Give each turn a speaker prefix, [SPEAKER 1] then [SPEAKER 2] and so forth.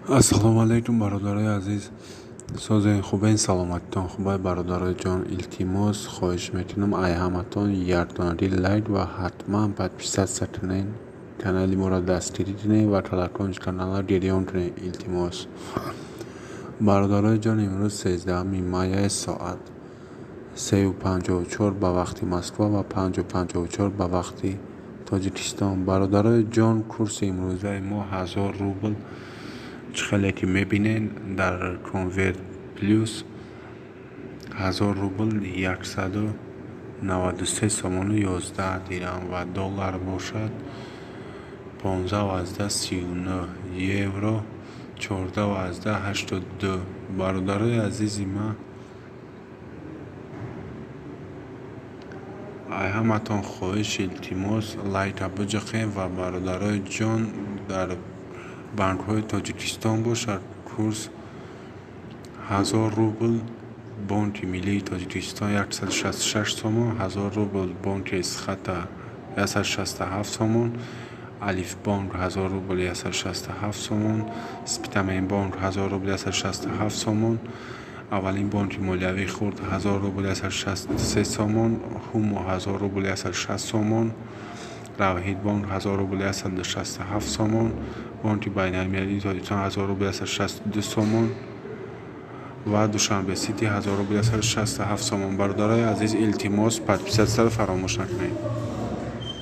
[SPEAKER 1] ассалому алайкум бародарои азиз. созаи хубаин, саломатитон хубай бародарои ҷон. илтимос хоҳиш мекунам ай ҳаматон ярдонари лайк ва ҳатман подписатсия кунед, канали моро дастгирӣ кунед ва колокольчик каналро ҷараён кунед. илтимос бародарои ҷон, имрӯз 13 майи соат 3:54 ба вақти Москва ва 5:54 ба вақти Тоҷикистон. бародарои ҷон, курси имрӯзаи мо 1000 рубл чихеле ки мебинед дар конверт плюс 1000 рубл 193 сомону 11 дирам ва доллар бошад 15,39 евро 14,82. бародарои азизи ман, ай ҳаматон хоҳиш илтимос лайка биҷақед ва бародарои ҷон дар банкҳои Тоҷикистон бошад. курс 1000 рубл бонки миллии Тоҷикистон 166 сомон, 1000 рубл бонки Схата 167 сомон, Алиф банк 1000 рубл 167 сомон, Спитамин банк 1000 рубл 167 сомон, аввалин бонки молиявии хурд 1000 рубл 163 сомон, Ҳумо 1000 рубл 160 сомон, Равҳид банк 1000 рубл 167 сомон, бонки байналмилалии Тоҷикистон 1000 рубл 162 сомон ва Душанбе сити 1000 рубл 167 сомон. бародарои азиз, илтимос подписатсияро фаромӯш накунед.